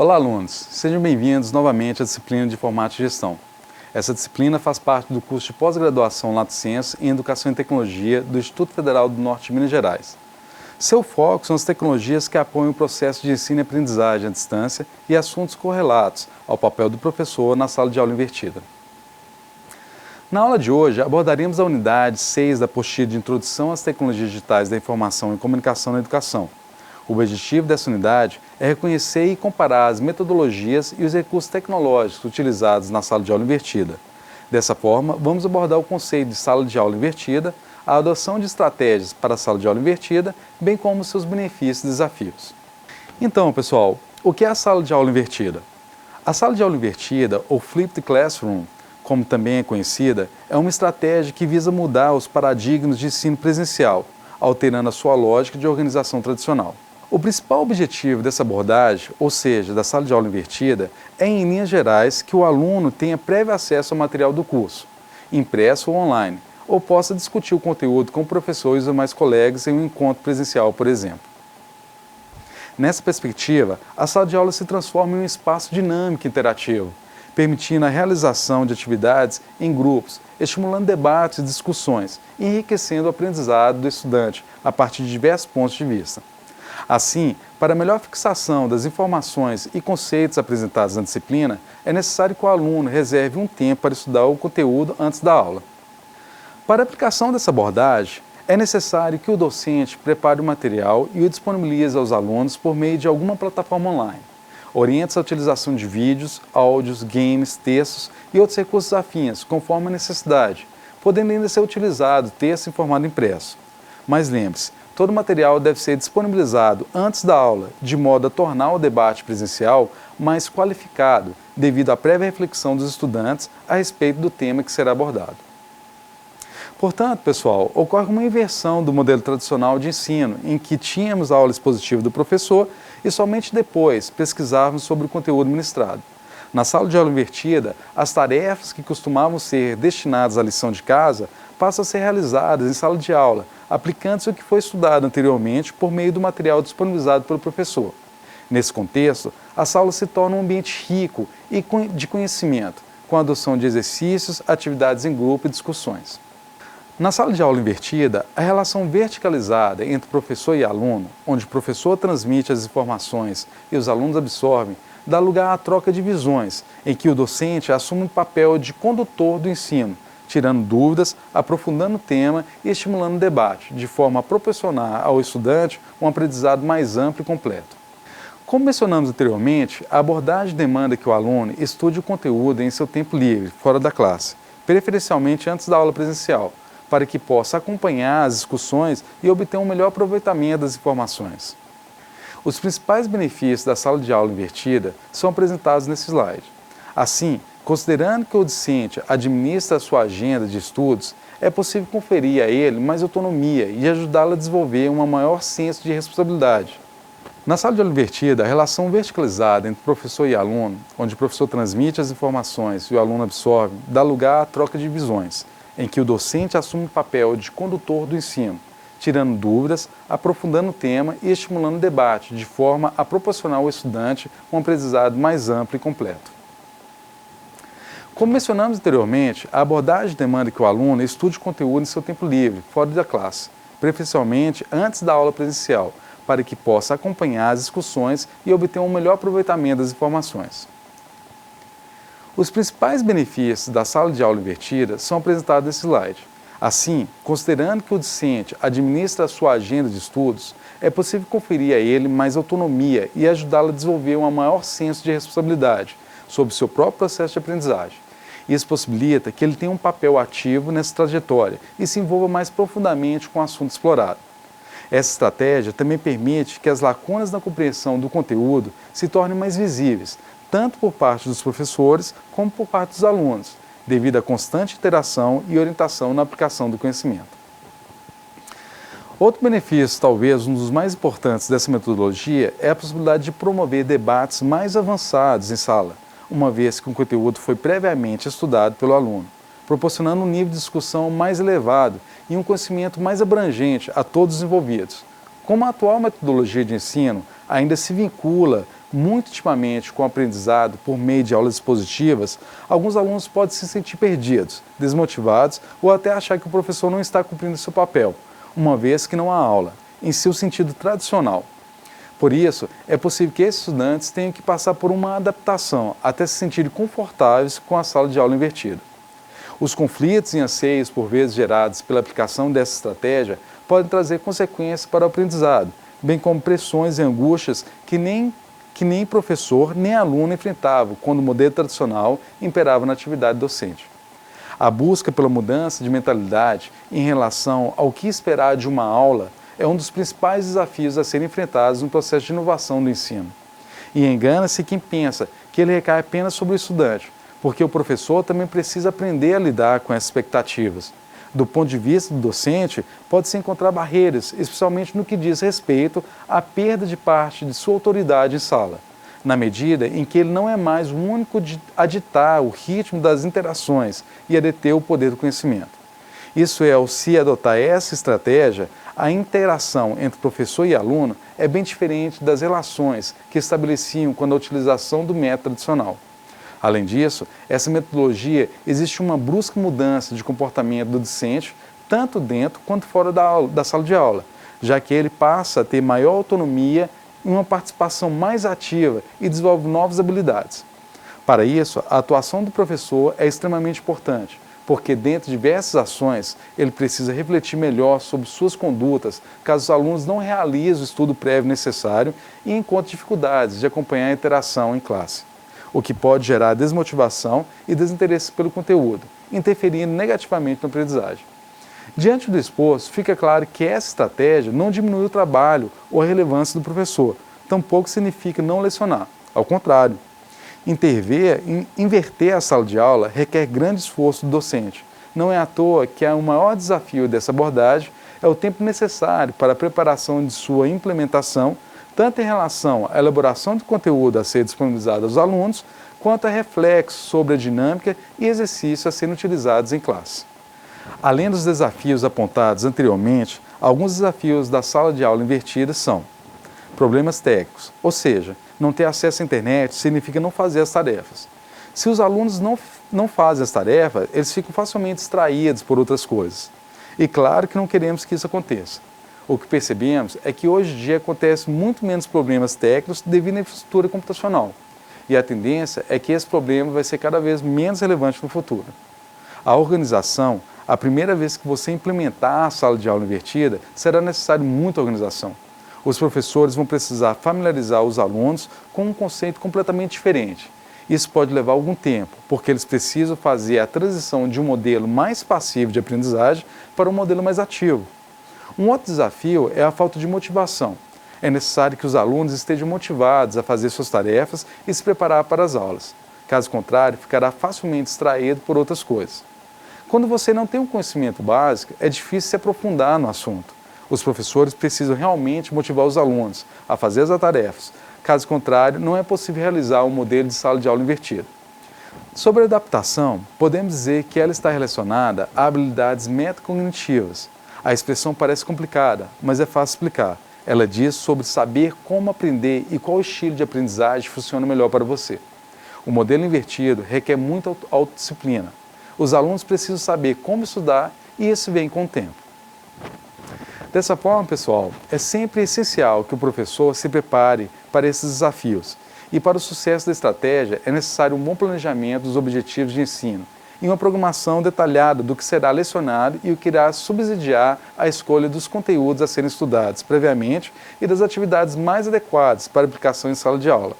Olá, alunos! Sejam bem-vindos novamente à disciplina de Informática e Gestão. Essa disciplina faz parte do curso de pós-graduação Lato Sensu em Educação e Tecnologia do Instituto Federal do Norte de Minas Gerais. Seu foco são as tecnologias que apoiam o processo de ensino e aprendizagem à distância e assuntos correlatos ao papel do professor na sala de aula invertida. Na aula de hoje, abordaremos a unidade 6 da apostila de Introdução às Tecnologias Digitais da Informação e Comunicação na Educação. O objetivo dessa unidade é reconhecer e comparar as metodologias e os recursos tecnológicos utilizados na sala de aula invertida. Dessa forma, vamos abordar o conceito de sala de aula invertida, a adoção de estratégias para a sala de aula invertida, bem como seus benefícios e desafios. Então, pessoal, o que é a sala de aula invertida? A sala de aula invertida, ou Flipped Classroom, como também é conhecida, é uma estratégia que visa mudar os paradigmas de ensino presencial, alterando a sua lógica de organização tradicional. O principal objetivo dessa abordagem, ou seja, da sala de aula invertida, é, em linhas gerais, que o aluno tenha prévio acesso ao material do curso, impresso ou online, ou possa discutir o conteúdo com professores ou mais colegas em um encontro presencial, por exemplo. Nessa perspectiva, a sala de aula se transforma em um espaço dinâmico e interativo, permitindo a realização de atividades em grupos, estimulando debates e discussões, e enriquecendo o aprendizado do estudante a partir de diversos pontos de vista. Assim, para a melhor fixação das informações e conceitos apresentados na disciplina, é necessário que o aluno reserve um tempo para estudar o conteúdo antes da aula. Para a aplicação dessa abordagem, é necessário que o docente prepare o material e o disponibilize aos alunos por meio de alguma plataforma online. Oriente a utilização de vídeos, áudios, games, textos e outros recursos afins, conforme a necessidade, podendo ainda ser utilizado texto em formato impresso. Mas lembre-se, todo o material deve ser disponibilizado antes da aula, de modo a tornar o debate presencial mais qualificado, devido à prévia reflexão dos estudantes a respeito do tema que será abordado. Portanto, pessoal, ocorre uma inversão do modelo tradicional de ensino, em que tínhamos a aula expositiva do professor e somente depois pesquisávamos sobre o conteúdo ministrado. Na sala de aula invertida, as tarefas que costumavam ser destinadas à lição de casa passam a ser realizadas em sala de aula, aplicando-se o que foi estudado anteriormente por meio do material disponibilizado pelo professor. Nesse contexto, a sala se torna um ambiente rico e de conhecimento, com a adoção de exercícios, atividades em grupo e discussões. Na sala de aula invertida, a relação verticalizada entre professor e aluno, onde o professor transmite as informações e os alunos absorvem, dá lugar à troca de visões, em que o docente assume um papel de condutor do ensino, tirando dúvidas, aprofundando o tema e estimulando o debate, de forma a proporcionar ao estudante um aprendizado mais amplo e completo. Como mencionamos anteriormente, a abordagem demanda que o aluno estude o conteúdo em seu tempo livre, fora da classe, preferencialmente antes da aula presencial, para que possa acompanhar as discussões e obter um melhor aproveitamento das informações. Os principais benefícios da sala de aula invertida são apresentados nesse slide. Assim, considerando que o docente administra a sua agenda de estudos, é possível conferir a ele mais autonomia e ajudá-lo a desenvolver um maior senso de responsabilidade. Na sala de aula invertida, a relação verticalizada entre professor e aluno, onde o professor transmite as informações e o aluno absorve, dá lugar à troca de visões, em que o docente assume o papel de condutor do ensino, tirando dúvidas, aprofundando o tema e estimulando o debate, de forma a proporcionar ao estudante um aprendizado mais amplo e completo. Como mencionamos anteriormente, a abordagem demanda que o aluno estude o conteúdo em seu tempo livre, fora da classe, preferencialmente antes da aula presencial, para que possa acompanhar as discussões e obter um melhor aproveitamento das informações. Os principais benefícios da sala de aula invertida são apresentados nesse slide. Assim, considerando que o docente administra a sua agenda de estudos, é possível conferir a ele mais autonomia e ajudá-lo a desenvolver um maior senso de responsabilidade sobre o seu próprio processo de aprendizagem. Isso possibilita que ele tenha um papel ativo nessa trajetória e se envolva mais profundamente com o assunto explorado. Essa estratégia também permite que as lacunas na compreensão do conteúdo se tornem mais visíveis, tanto por parte dos professores como por parte dos alunos, devido à constante interação e orientação na aplicação do conhecimento. Outro benefício, talvez um dos mais importantes dessa metodologia, é a possibilidade de promover debates mais avançados em sala, uma vez que o conteúdo foi previamente estudado pelo aluno, proporcionando um nível de discussão mais elevado e um conhecimento mais abrangente a todos os envolvidos. Como a atual metodologia de ensino ainda se vincula muito intimamente com o aprendizado por meio de aulas expositivas, alguns alunos podem se sentir perdidos, desmotivados ou até achar que o professor não está cumprindo seu papel, uma vez que não há aula, em seu sentido tradicional. Por isso, é possível que esses estudantes tenham que passar por uma adaptação até se sentirem confortáveis com a sala de aula invertida. Os conflitos e anseios, por vezes gerados pela aplicação dessa estratégia, podem trazer consequências para o aprendizado, bem como pressões e angústias que nem professor nem aluno enfrentavam quando o modelo tradicional imperava na atividade docente. A busca pela mudança de mentalidade em relação ao que esperar de uma aula é um dos principais desafios a serem enfrentados no processo de inovação do ensino. E engana-se quem pensa que ele recai apenas sobre o estudante, porque o professor também precisa aprender a lidar com essas expectativas. Do ponto de vista do docente, pode-se encontrar barreiras, especialmente no que diz respeito à perda de parte de sua autoridade em sala, na medida em que ele não é mais o único a ditar o ritmo das interações e a deter o poder do conhecimento. Isso é, ao se adotar essa estratégia, a interação entre professor e aluno é bem diferente das relações que estabeleciam quando a utilização do método tradicional. Além disso, essa metodologia existe uma brusca mudança de comportamento do docente, tanto dentro quanto fora da sala de aula, já que ele passa a ter maior autonomia e uma participação mais ativa e desenvolve novas habilidades. Para isso, a atuação do professor é extremamente importante, porque dentro de diversas ações ele precisa refletir melhor sobre suas condutas caso os alunos não realizem o estudo prévio necessário e encontrem dificuldades de acompanhar a interação em classe, o que pode gerar desmotivação e desinteresse pelo conteúdo, interferindo negativamente na aprendizagem. Diante do exposto, fica claro que essa estratégia não diminui o trabalho ou a relevância do professor, tampouco significa não lecionar, ao contrário. Inverter a sala de aula requer grande esforço do docente. Não é à toa que o maior desafio dessa abordagem é o tempo necessário para a preparação de sua implementação, tanto em relação à elaboração de conteúdo a ser disponibilizado aos alunos, quanto a reflexos sobre a dinâmica e exercícios a serem utilizados em classe. Além dos desafios apontados anteriormente, alguns desafios da sala de aula invertida são problemas técnicos, ou seja, não ter acesso à internet significa não fazer as tarefas. Se os alunos não fazem as tarefas, eles ficam facilmente distraídos por outras coisas. E claro que não queremos que isso aconteça. O que percebemos é que hoje em dia acontece muito menos problemas técnicos devido à infraestrutura computacional. E a tendência é que esse problema vai ser cada vez menos relevante no futuro. A organização, a primeira vez que você implementar a sala de aula invertida, será necessário muita organização. Os professores vão precisar familiarizar os alunos com um conceito completamente diferente. Isso pode levar algum tempo, porque eles precisam fazer a transição de um modelo mais passivo de aprendizagem para um modelo mais ativo. Um outro desafio é a falta de motivação. É necessário que os alunos estejam motivados a fazer suas tarefas e se preparar para as aulas. Caso contrário, ficará facilmente distraído por outras coisas. Quando você não tem um conhecimento básico, é difícil se aprofundar no assunto. Os professores precisam realmente motivar os alunos a fazer as tarefas. Caso contrário, não é possível realizar um modelo de sala de aula invertida. Sobre a adaptação, podemos dizer que ela está relacionada a habilidades metacognitivas. A expressão parece complicada, mas é fácil explicar. Ela diz sobre saber como aprender e qual estilo de aprendizagem funciona melhor para você. O modelo invertido requer muita autodisciplina. Os alunos precisam saber como estudar e isso vem com o tempo. Dessa forma, pessoal, é sempre essencial que o professor se prepare para esses desafios. E para o sucesso da estratégia é necessário um bom planejamento dos objetivos de ensino e uma programação detalhada do que será lecionado e o que irá subsidiar a escolha dos conteúdos a serem estudados previamente e das atividades mais adequadas para aplicação em sala de aula.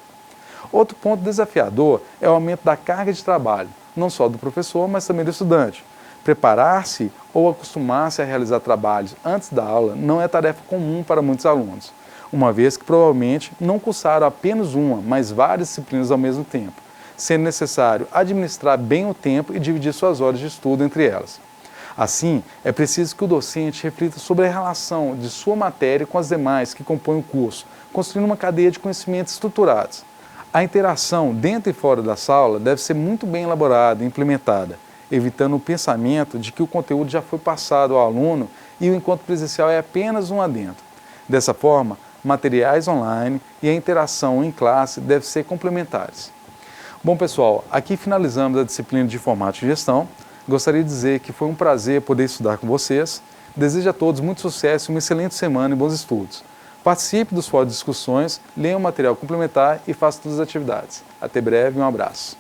Outro ponto desafiador é o aumento da carga de trabalho, não só do professor, mas também do estudante. Preparar-se ou acostumar-se a realizar trabalhos antes da aula não é tarefa comum para muitos alunos, uma vez que provavelmente não cursaram apenas uma, mas várias disciplinas ao mesmo tempo, sendo necessário administrar bem o tempo e dividir suas horas de estudo entre elas. Assim, é preciso que o docente reflita sobre a relação de sua matéria com as demais que compõem o curso, construindo uma cadeia de conhecimentos estruturados. A interação dentro e fora da sala deve ser muito bem elaborada e implementada, evitando o pensamento de que o conteúdo já foi passado ao aluno e o encontro presencial é apenas um adendo. Dessa forma, materiais online e a interação em classe devem ser complementares. Bom, pessoal, aqui finalizamos a disciplina de Informática e Gestão. Gostaria de dizer que foi um prazer poder estudar com vocês. Desejo a todos muito sucesso, uma excelente semana e bons estudos. Participe dos fóruns de discussões, leia o material complementar e faça todas as atividades. Até breve, um abraço.